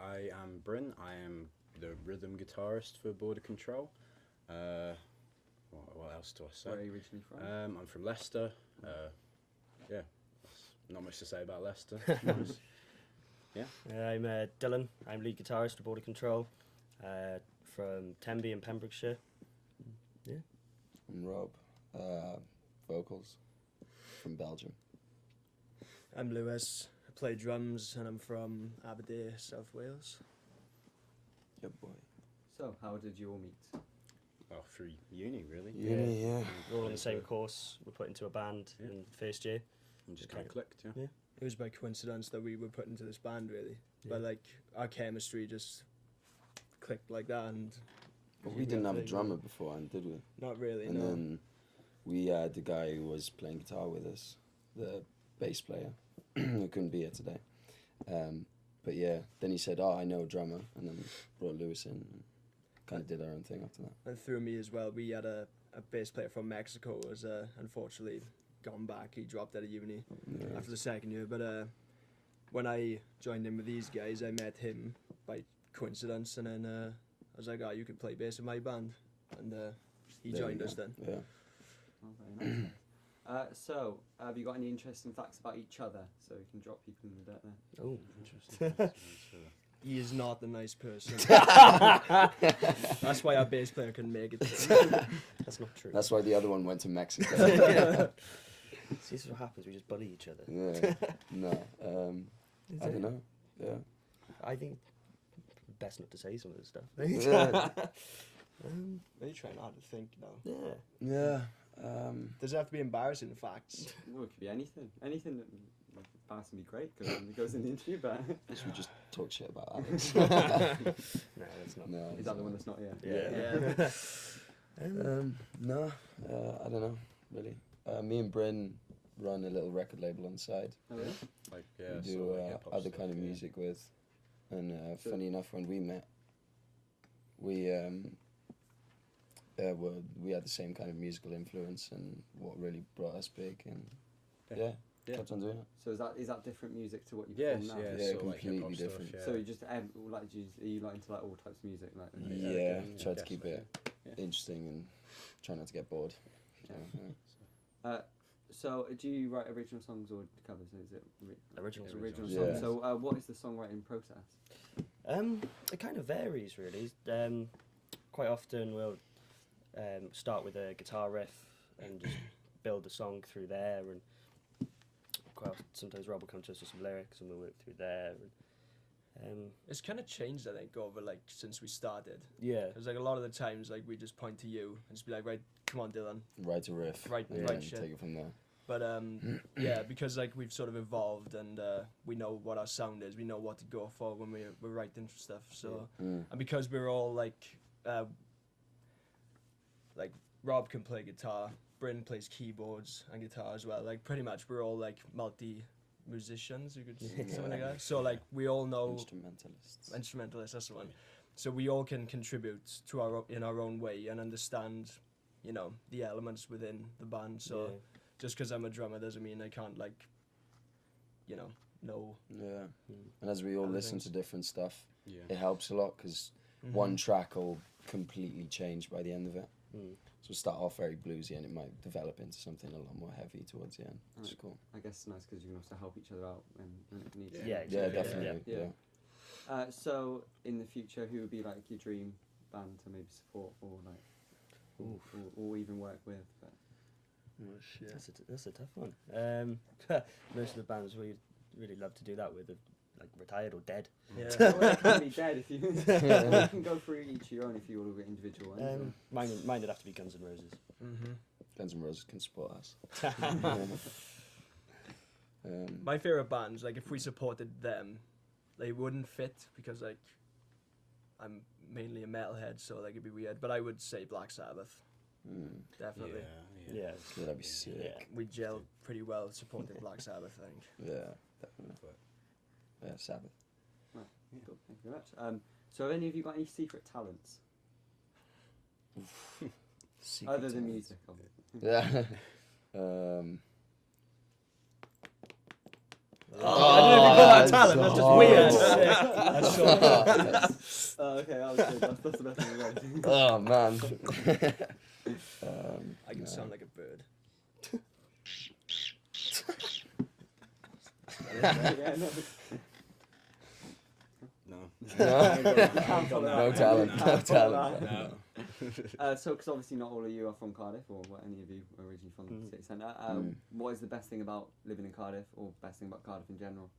I am Bryn. I am the rhythm guitarist for Border Control. What else do I say? Where are you originally from? I'm from Leicester. Yeah, not much to say about Leicester. to be honest. I'm Dylan. I'm lead guitarist for Border Control from Tenby in Pembrokeshire. Yeah. I'm Rob, vocals from Belgium. I'm Lewis. I play drums and I'm from Aberdeen, South Wales. Yeah, boy. So, how did you all meet? Oh, through uni, really. Uni, yeah. We're all in the same course. We're put into a band Yeah. in first year. And just kind of clicked, yeah. It was by coincidence that we were put into this band, really. But like our chemistry just clicked like that, and But we didn't have a drummer beforehand, did we? not really. And no. then we had the guy who was playing guitar with us, the bass player, who couldn't be here today. But yeah, then he said, "Oh, I know a drummer," and then brought Lewis in. And kind of did our own thing after that. And through me as well, we had a bass player from Mexico who was unfortunately gone back. He dropped out of uni Yeah. after the second year. But when I joined in with these guys, I met him by coincidence, and then I was like, "Oh, you can play bass in my band," and he There we joined go. us then. Yeah. Oh, very nice. So, have you got any interesting facts about each other so we can drop people in the dirt there? Oh, Interesting. He is not a nice person. That's why our bass player couldn't make it. that's not true. That's why the other one went to Mexico. See, this is what happens. We just bully each other. Yeah. No. I don't know. Yeah. I think best not to say some of this stuff. Yeah. Really trying hard to think now. Yeah. Yeah. Does it have to be embarrassing facts? No, it could be anything. Anything that embarrassing be great because it goes in the interview, but Should we just talk shit about Alex? No, that's not. No. is that the one that's not here? Yeah. No. I don't know. Really. Me and Bryn run a little record label on the side. Oh, really? Like, yeah, We sort do of like hip-hop other stuff, kind of yeah. music with. And So- funny enough, when we met, we had the same kind of musical influence and what really brought us big. And Yeah. yeah, kept on doing it. So is that different music to what you Yes, perform now? yeah, Yeah, sort of like hip-hop completely stuff, different. yeah. So you just like are you like into like all types of music like? Yeah, Yeah, yeah, try to guess keep so, it yeah. interesting and try not to get bored. So, yeah. So do you write original songs or covers? Is it Original songs. original Yeah. songs? So what is the songwriting process? It kind of varies really. Quite often we'll start with a guitar riff and just build the song through there, and quite often, sometimes Rob will come to us with some lyrics and we'll work through there. And, It's kind of changed, I think, over like since we started. yeah, Because like a lot of the times, like we just point to you and just be like, right, come on, Dylan. Write a riff. Right- and right then shit. take it from there. But yeah, because like we've sort of evolved and we know what our sound is, we know what to go for when we're writing stuff. So Mm. and because we're all like Rob can play guitar, Bryn plays keyboards and guitar as well. Like pretty much we're all like multi musicians, you could say something like Yeah. that. So like we all know Instrumentalists. instrumentalists, that's the one. So we all can contribute to in our own way and understand, you know, the elements within the band. So yeah. just because I'm a drummer doesn't mean I can't like, you know Yeah. Mm. And as we all Other listen things. to different stuff, Yeah. it helps a lot because Mhm. one track will completely change by the end of it. Mm. So we'll start off very bluesy and it might develop into something a lot more heavy towards the end. Which is Right. cool. I guess it's nice because you can also help each other out when it needs. Yeah. Yeah, Yeah, exactly. definitely. Yeah. Yeah. So in the future, who would be like your dream band to maybe support or like, or even work with? But That's a tough one. Most of the bands we really love to do that with are like retired or dead. Yeah. well, it can be dead if you. You can go through each of your own if you all get individual ones. Mine would have to be Guns N' Roses. Mhm. Guns N' Roses can support us. My favorite bands, like if we supported them, they wouldn't fit because like I'm mainly a metalhead, so like it'd be weird. But I would say Black Sabbath, Mm. definitely. Yeah. Yeah. Yeah, that'd be sick. Yeah. We gelled pretty well supporting Black Sabbath, I think. Yeah, definitely. Yeah, Sabbath. Right, cool. Thank you very much. So have any of you got any secret talents Secret other than talent. music? Obviously. Yeah. I don't know if you call that talent. That's just Oh, weird. that's That's so Oh, okay, that was good. That's the best thing I've read. Oh man. I can sound like a bird. Yeah, no. No. No talent. No talent. No. So, because obviously not all of you are from Cardiff, or any of you are originally from the city centre. What is the best thing about living in Cardiff, or best thing about Cardiff in general?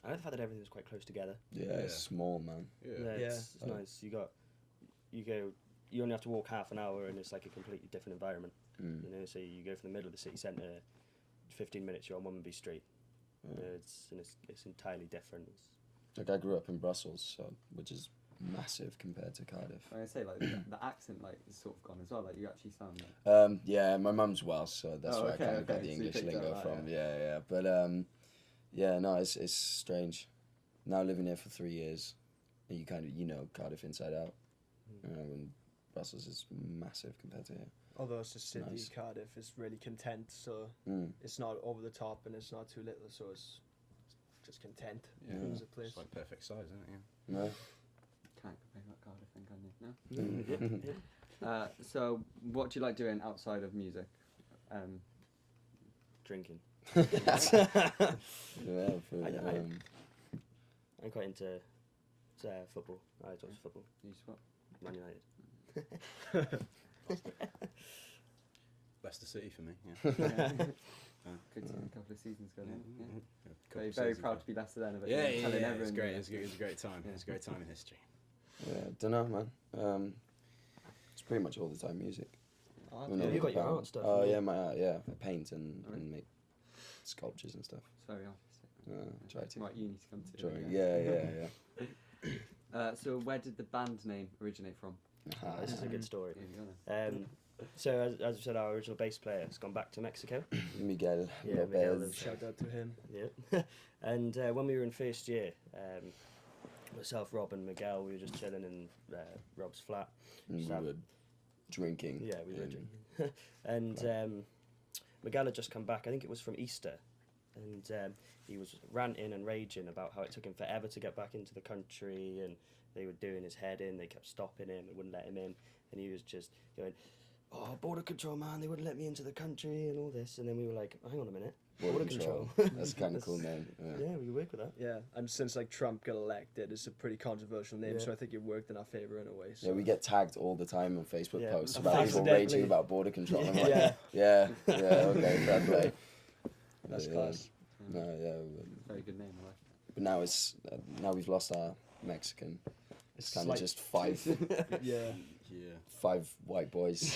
I like the fact that everything's quite close together. Yeah, it's small, man. Yeah, it's Yeah. nice. You only have to walk half an hour, and it's like a completely different environment. Mm. You know, so you go from the middle of the city centre, 15 minutes you're on Womberby Street. Yeah. It's entirely different. Like I grew up in Brussels, so which is massive compared to Cardiff. I'm gonna say like the accent like is sort of gone as well. Like you actually sound like. Yeah, my mum's Welsh, so that's Oh, where okay, I kind of got okay, the so you English picked lingo up that, from. Yeah. But yeah, no, it's strange. Now living here for 3 years, and you kind of know Cardiff inside out. And Brussels is massive compared to here. Although it's a city, Nice. Cardiff is really content, so it's not over the top and it's not too little, so it's just content Yeah. as a place. It's like perfect size, isn't it? No. Can't complain about Cardiff, then, can you? No. So, what do you like doing outside of music? Drinking. Yeah, I'm quite into football. I watch football. You swap. Man United. Leicester City for me. Yeah. Good team, a couple of seasons ago. Yeah. Yeah. Couple Very, of very seasons proud ago. to be Leicester then. But Yeah, telling it's everyone, great. yeah. It's a great time. Yeah. It's a great time in history. yeah, don't know, man. It's pretty much all the time music. Oh, When I Yeah, you look got your around- art stuff, Oh haven't you? yeah, my art. Yeah, I paint and Alright. make sculptures and stuff. It's very artistic. Try to. Right, you need to come to. Drawing. Yeah. So, where did the band name originate from? This is a good story. Here we go then. So as I said, our original bass player has gone back to Mexico. Miguel Yeah, Lopez. Miguel lives- Shout out to him. Yeah. And when we were in first year, myself, Rob, and Miguel, we were just chilling in Rob's flat. And we Sam. were drinking. Yeah, we were and- drinking. And Miguel had just come back. I think it was from Easter, and he was ranting and raging about how it took him forever to get back into the country, and they were doing his head in. They kept stopping him. They wouldn't let him in, and he was just going, "Oh, border control, man! They wouldn't let me into the country and all this." And then we were like, "Hang on a minute, Border control. That's kind of cool name. Yeah, we could work with that. Yeah, and since like Trump got elected, it's a pretty controversial name, Yeah. so I think it worked in our favour in a way. So. Yeah, we get tagged all the time on Facebook Yeah. posts about people Accidentally. raging about border control. I'm like, Yeah. yeah, okay, fair play. That's Yeah. class. No, yeah, Very good name. I like but now it's now we've lost our Mexican. It's kind of like- just five Yeah. Yeah. white boys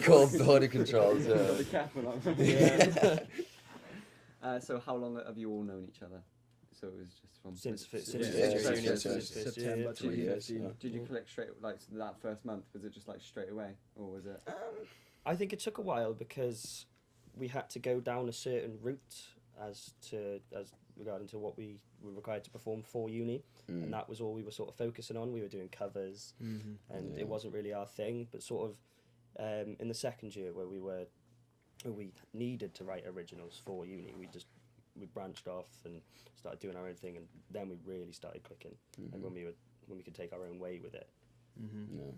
called border control. it. So. Be careful. Yeah. So, how long have you all known each other? So it was just from Since yeah, first yeah, year, since- junior, since- since first September year. 2 years. 2015. Yeah. Did you click straight like that first month? Was it just like straight away, or was it? I think it took a while because we had to go down a certain route as regarding to what we were required to perform for uni, and that was all we were sort of focusing on. We were doing covers, and Yeah. it wasn't really our thing. But sort of in the second year where we needed to write originals for uni, we branched off and started doing our own thing, and then we really started clicking. And when we could take our own way with it. Yeah.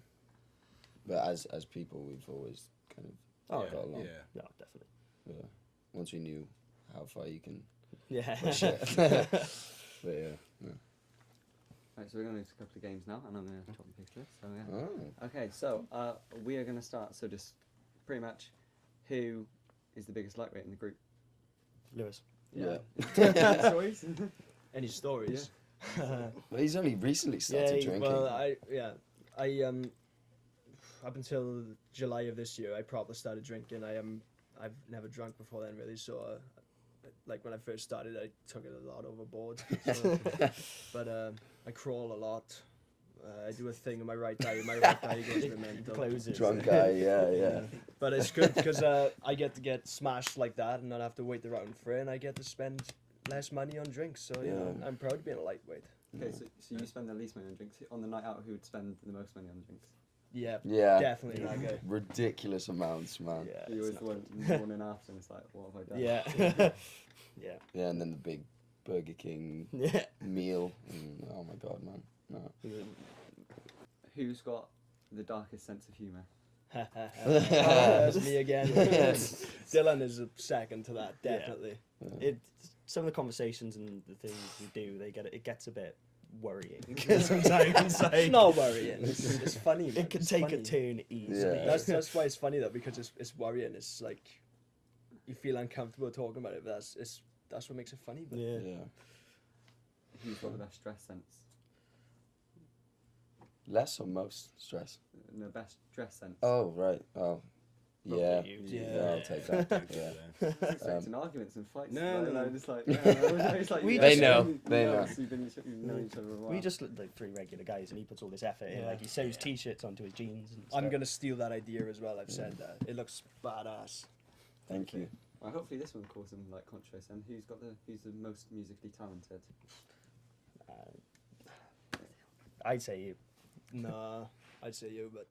But as people, we've always kind of Oh, got along. Yeah. No, definitely. Yeah. Once we knew how far you can Yeah. push it. But yeah. Right, so we're going to do a couple of games now, and I'm going to chop and paste this. So yeah. Oh. Okay, so we are going to start. So just pretty much, who is the biggest lightweight in the group? Lewis. Yeah. Stories? Any stories? Well, he's only recently started drinking. Well, I up until July of this year, I probably started drinking. I've never drunk before then, really. So, like when I first started, I took it a lot overboard. So, but I crawl a lot. I do a thing in my right eye. My right eye goes to the mental. Closes. Drunk guy, yeah. But it's good because I get to get smashed like that and not have to wait around for it, and I get to spend less money on drinks. So yeah, Yeah. I'm proud of being a lightweight. Okay, so you spend the least money on drinks. On the night out, who would spend the most money on drinks? Yeah, Yeah. definitely that guy. Ridiculous amounts, man. Yeah, You it's always not want good. morning after, and it's like, what have I done? Yeah. Yeah. Yeah, and then the big Burger King Yeah. meal. Oh my god, man. No. Who's got the darkest sense of humour? That's me again. Dylan is a second to that, Yeah. definitely. It some of the conversations and the things we do, it gets a bit worrying sometimes. Like, It's not worrying. It's funny. Man. it can It's take funny. a turn easily. Yeah. That's why it's funny though, because it's worrying. It's like you feel uncomfortable talking about it, but that's what makes it funny. But Yeah. Yeah. Who's got the best stress sense? Less or most stress? No, best dress sense. Oh, right. Oh. Probably Yeah. you. Yeah, I'll take that. Yeah. It's expecting arguments and fights. No, like, no. like, it's like, it's like We you They guys- know, you they know, know. so you've known each other a while. We just look like three regular guys, and he puts all this effort in. Yeah. Like he sews t-shirts onto his jeans. And I'm stuff. gonna steal that idea as well. I've said that it looks badass. Thank you. Well, hopefully this one will cause some like controversy. And who's the most musically talented? I'd say you. Nah, I'd say you, but